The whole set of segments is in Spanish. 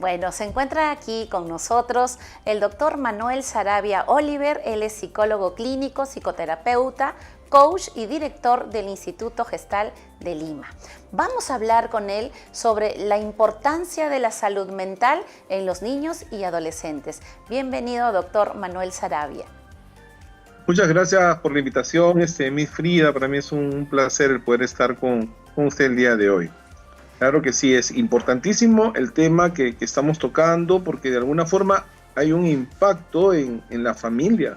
Bueno, se encuentra aquí con nosotros el doctor Manuel Saravia Oliver. Él es psicólogo clínico, psicoterapeuta, coach y director del Instituto Gestal de Lima. Vamos a hablar con él sobre la importancia de la salud mental en los niños y adolescentes. Bienvenido, doctor Manuel Saravia. Muchas gracias por la invitación, Miss Frida. Para mí es un placer el poder estar con usted el día de hoy. Claro que sí, es importantísimo el tema que estamos tocando, porque de alguna forma hay un impacto en la familia,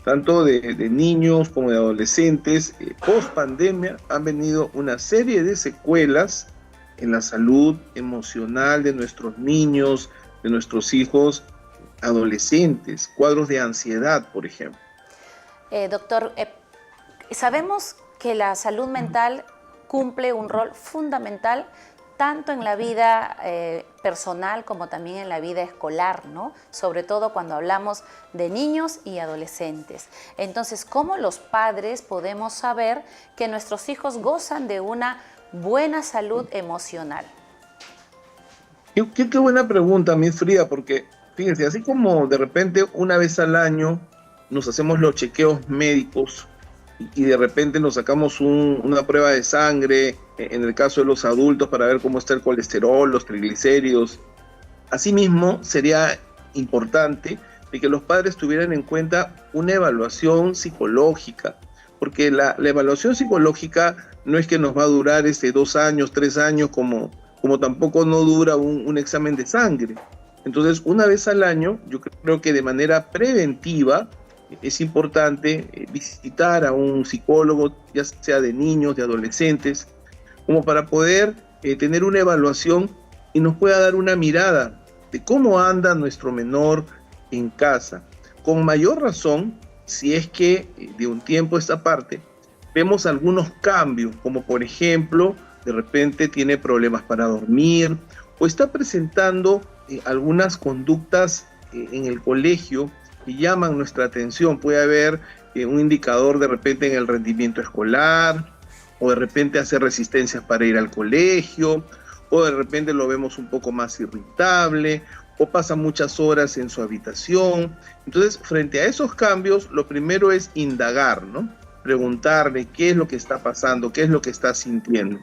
tanto de niños como de adolescentes. Post pandemia han venido una serie de secuelas en la salud emocional de nuestros niños, de nuestros hijos adolescentes, cuadros de ansiedad, por ejemplo. Doctor, sabemos que la salud mental cumple un rol fundamental tanto en la vida personal como también en la vida escolar, ¿no? Sobre todo cuando hablamos de niños y adolescentes. Entonces, ¿cómo los padres podemos saber que nuestros hijos gozan de una buena salud emocional? Qué buena pregunta, Miss Frida, porque fíjense, así como de repente una vez al año nos hacemos los chequeos médicos y de repente nos sacamos una prueba de sangre, en el caso de los adultos, para ver cómo está el colesterol, los triglicéridos. Asimismo, sería importante de que los padres tuvieran en cuenta una evaluación psicológica, porque la evaluación psicológica no es que nos va a durar 2 años, 3 años, como tampoco no dura un examen de sangre. Entonces, una vez al año, yo creo que de manera preventiva, es importante visitar a un psicólogo, ya sea de niños, de adolescentes, como para poder tener una evaluación y nos pueda dar una mirada de cómo anda nuestro menor en casa. Con mayor razón, si es que de un tiempo a esta parte vemos algunos cambios, como por ejemplo, de repente tiene problemas para dormir o está presentando algunas conductas en el colegio que llaman nuestra atención. Puede haber un indicador de repente en el rendimiento escolar, o de repente hacer resistencias para ir al colegio, o de repente lo vemos un poco más irritable, o pasa muchas horas en su habitación. Entonces, frente a esos cambios, lo primero es indagar, ¿no? Preguntarle qué es lo que está pasando, qué es lo que está sintiendo.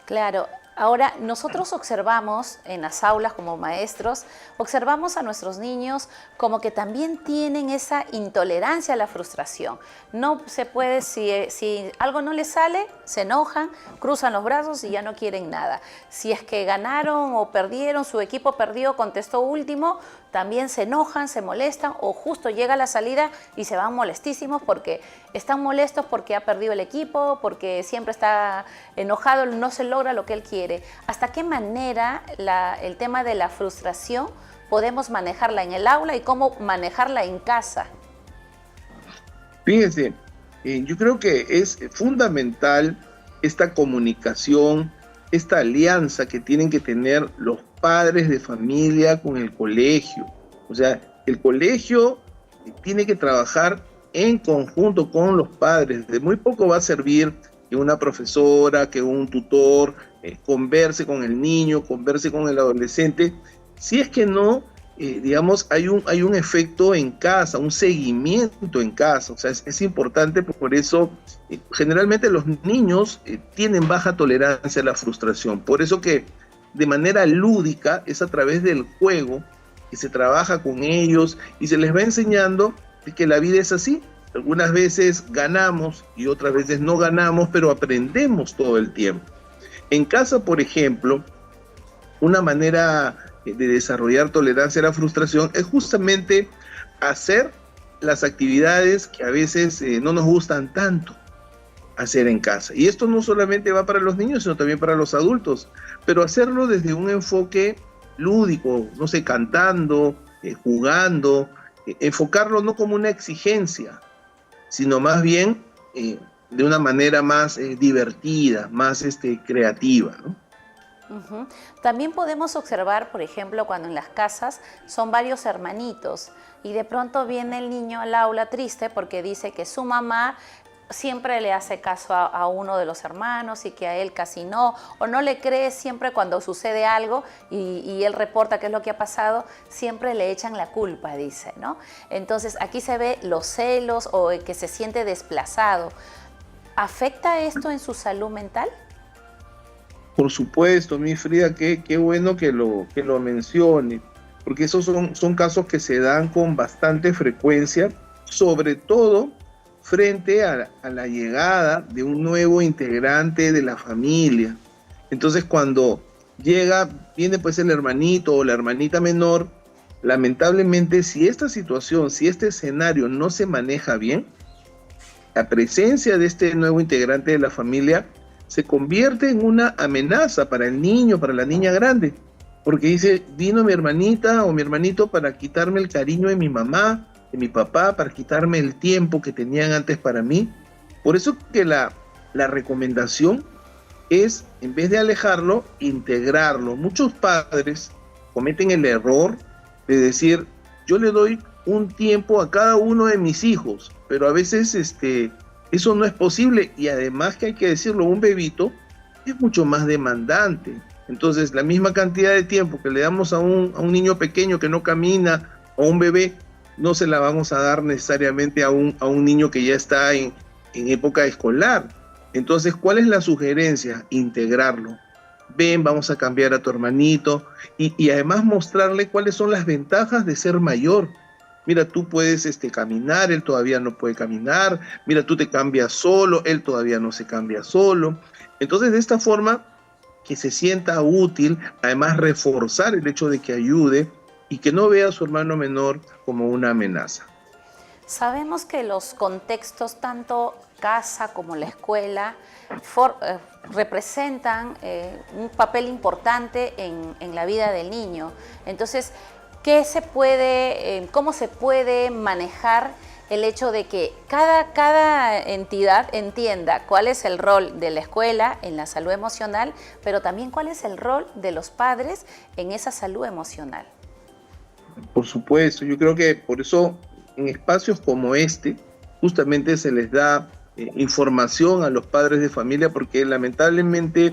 Claro. Ahora, nosotros observamos en las aulas como maestros, observamos a nuestros niños como que también tienen esa intolerancia a la frustración. No se puede, si algo no les sale, se enojan, cruzan los brazos y ya no quieren nada. Si es que ganaron o perdieron, su equipo perdió, contestó último, también se enojan, se molestan, o justo llega la salida y se van molestísimos porque están molestos porque ha perdido el equipo, porque siempre está enojado, no se logra lo que él quiere. ¿Hasta qué manera el tema de la frustración podemos manejarla en el aula y cómo manejarla en casa? Fíjense, yo creo que es fundamental esta comunicación, esta alianza que tienen que tener los padres de familia con el colegio. O sea, el colegio tiene que trabajar en conjunto con los padres. De muy poco va a servir que una profesora, que un tutor converse con el niño, converse con el adolescente, si es que no, digamos, hay un efecto en casa, un seguimiento en casa. O sea, es importante, por eso generalmente los niños tienen baja tolerancia a la frustración. Por eso que de manera lúdica es a través del juego que se trabaja con ellos y se les va enseñando que la vida es así. Algunas veces ganamos y otras veces no ganamos, pero aprendemos todo el tiempo. En casa, por ejemplo, una manera de desarrollar tolerancia a la frustración es justamente hacer las actividades que a veces no nos gustan tanto hacer en casa. Y esto no solamente va para los niños, sino también para los adultos, pero hacerlo desde un enfoque lúdico, no sé, cantando, jugando, enfocarlo no como una exigencia, sino más bien de una manera más divertida, más creativa, ¿no? También podemos observar, por ejemplo, cuando en las casas son varios hermanitos y de pronto viene el niño al aula triste porque dice que su mamá siempre le hace caso a uno de los hermanos y que a él casi no, o no le cree siempre cuando sucede algo y él reporta qué es lo que ha pasado, siempre le echan la culpa, dice, ¿no? Entonces aquí se ve los celos o que se siente desplazado. ¿Afecta esto en su salud mental? Por supuesto, mi Frida, qué bueno que lo mencione, porque esos son casos que se dan con bastante frecuencia, sobre todo frente a la llegada de un nuevo integrante de la familia. Entonces, cuando viene pues el hermanito o la hermanita menor, lamentablemente, si esta situación, si este escenario no se maneja bien, la presencia de este nuevo integrante de la familia se convierte en una amenaza para el niño, para la niña grande, porque dice, vino mi hermanita o mi hermanito para quitarme el cariño de mi mamá, de mi papá, para quitarme el tiempo que tenían antes para mí. Por eso que la recomendación es, en vez de alejarlo, integrarlo. Muchos padres cometen el error de decir, yo le doy un tiempo a cada uno de mis hijos, pero a veces eso no es posible, y además, que hay que decirlo, un bebito es mucho más demandante. Entonces, la misma cantidad de tiempo que le damos a un niño pequeño que no camina, o a un bebé, no se la vamos a dar necesariamente a un niño que ya está en época escolar. Entonces, ¿cuál es la sugerencia? Integrarlo. Ven, vamos a cambiar a tu hermanito, y además mostrarle cuáles son las ventajas de ser mayor. Mira, tú puedes caminar, él todavía no puede caminar. Mira, tú te cambias solo, él todavía no se cambia solo. Entonces, de esta forma, que se sienta útil, además reforzar el hecho de que ayude y que no vea a su hermano menor como una amenaza. Sabemos que los contextos, tanto casa como la escuela, representan un papel importante en la vida del niño. Entonces, ¿cómo se puede manejar el hecho de que cada entidad entienda cuál es el rol de la escuela en la salud emocional, pero también cuál es el rol de los padres en esa salud emocional? Por supuesto, yo creo que por eso en espacios como este justamente se les da información a los padres de familia, porque lamentablemente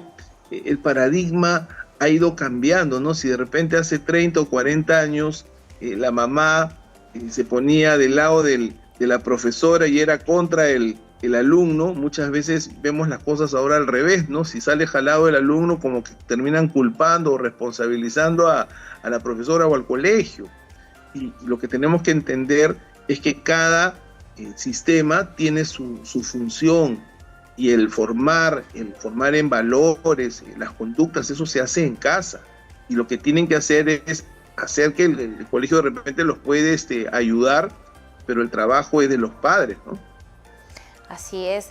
el paradigma ha ido cambiando, ¿no? Si de repente hace 30 o 40 años la mamá se ponía del lado de la profesora y era contra el alumno, muchas veces vemos las cosas ahora al revés, ¿no? Si sale jalado el alumno, como que terminan culpando o responsabilizando a la profesora o al colegio. Y lo que tenemos que entender es que cada sistema tiene su función, y el formar en valores, las conductas, eso se hace en casa. Y lo que tienen que hacer es hacer que el colegio de repente los puede ayudar, pero el trabajo es de los padres, ¿no? Así es.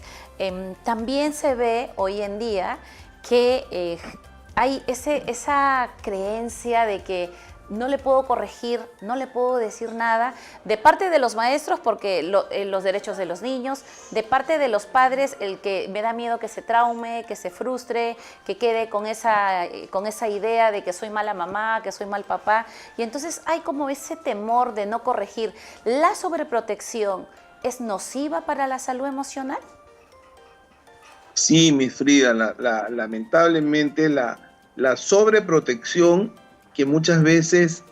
También se ve hoy en día que hay esa creencia de que no le puedo corregir, no le puedo decir nada, de parte de los maestros, porque los derechos de los niños, de parte de los padres, el que me da miedo que se traume, que se frustre, que quede con esa idea de que soy mala mamá, que soy mal papá, y entonces hay como ese temor de no corregir. ¿La sobreprotección es nociva para la salud emocional? Sí, mi Frida, lamentablemente la sobreprotección, que muchas veces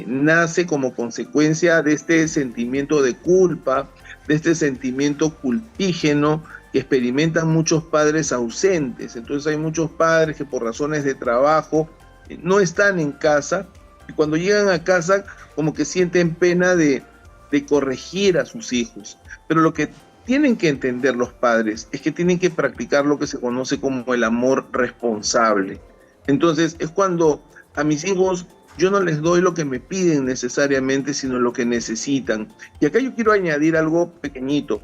nace como consecuencia de este sentimiento de culpa, de este sentimiento culpígeno que experimentan muchos padres ausentes. Entonces hay muchos padres que por razones de trabajo no están en casa, y cuando llegan a casa como que sienten pena de corregir a sus hijos. Pero lo que tienen que entender los padres es que tienen que practicar lo que se conoce como el amor responsable. Entonces es cuando a mis hijos yo no les doy lo que me piden necesariamente, sino lo que necesitan. Y acá yo quiero añadir algo pequeñito.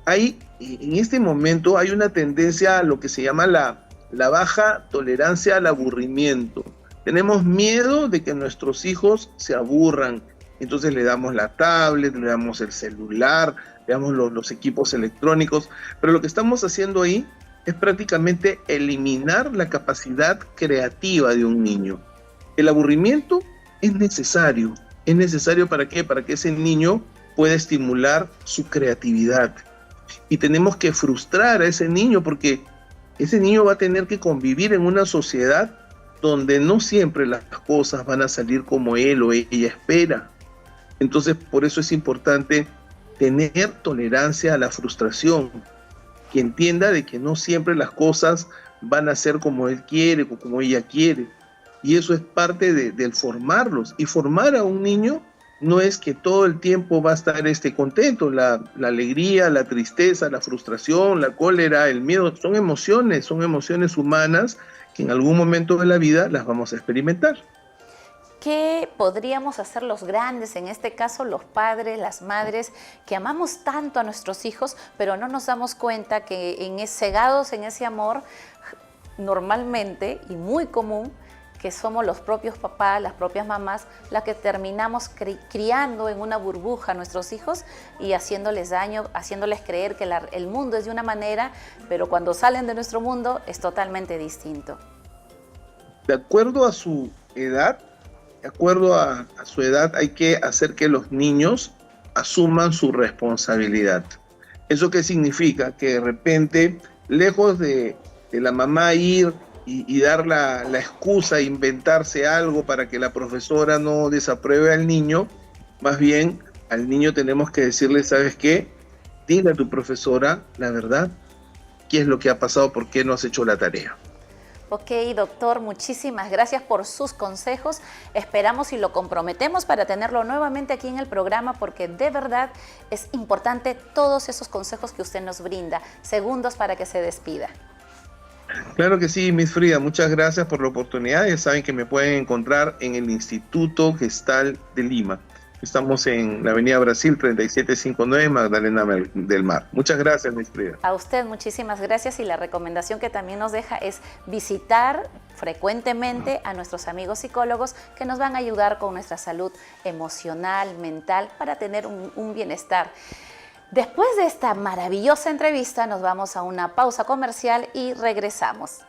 En este momento hay una tendencia a lo que se llama la baja tolerancia al aburrimiento. Tenemos miedo de que nuestros hijos se aburran. Entonces le damos la tablet, le damos el celular, le damos los equipos electrónicos. Pero lo que estamos haciendo ahí es prácticamente eliminar la capacidad creativa de un niño. El aburrimiento es necesario. ¿Es necesario para qué? Para que ese niño pueda estimular su creatividad. Y tenemos que frustrar a ese niño porque ese niño va a tener que convivir en una sociedad donde no siempre las cosas van a salir como él o ella espera. Entonces, por eso es importante tener tolerancia a la frustración, que entienda de que no siempre las cosas van a ser como él quiere o como ella quiere. Y eso es parte del formarlos. Y formar a un niño no es que todo el tiempo va a estar contento. La alegría, la tristeza, la frustración, la cólera, el miedo, son emociones humanas que en algún momento de la vida las vamos a experimentar. ¿Qué podríamos hacer los grandes, en este caso los padres, las madres, que amamos tanto a nuestros hijos, pero no nos damos cuenta que cegados en ese amor, normalmente y muy común, que somos los propios papás, las propias mamás, las que terminamos criando en una burbuja a nuestros hijos y haciéndoles daño, haciéndoles creer que el mundo es de una manera, pero cuando salen de nuestro mundo es totalmente distinto? De acuerdo a su edad, hay que hacer que los niños asuman su responsabilidad. ¿Eso qué significa? Que de repente, lejos de la mamá ir y dar la excusa, inventarse algo para que la profesora no desapruebe al niño, más bien al niño tenemos que decirle, ¿sabes qué? Dile a tu profesora la verdad, qué es lo que ha pasado, por qué no has hecho la tarea. Ok, doctor, muchísimas gracias por sus consejos. Esperamos y lo comprometemos para tenerlo nuevamente aquí en el programa porque de verdad es importante todos esos consejos que usted nos brinda. Segundos para que se despida. Claro que sí, Miss Frida, muchas gracias por la oportunidad. Ya saben que me pueden encontrar en el Instituto Gestal de Lima. Estamos en la Avenida Brasil 3759, Magdalena del Mar. Muchas gracias, Miss Frida. A usted muchísimas gracias y la recomendación que también nos deja es visitar frecuentemente a nuestros amigos psicólogos que nos van a ayudar con nuestra salud emocional, mental, para tener un bienestar. Después de esta maravillosa entrevista nos vamos a una pausa comercial y regresamos.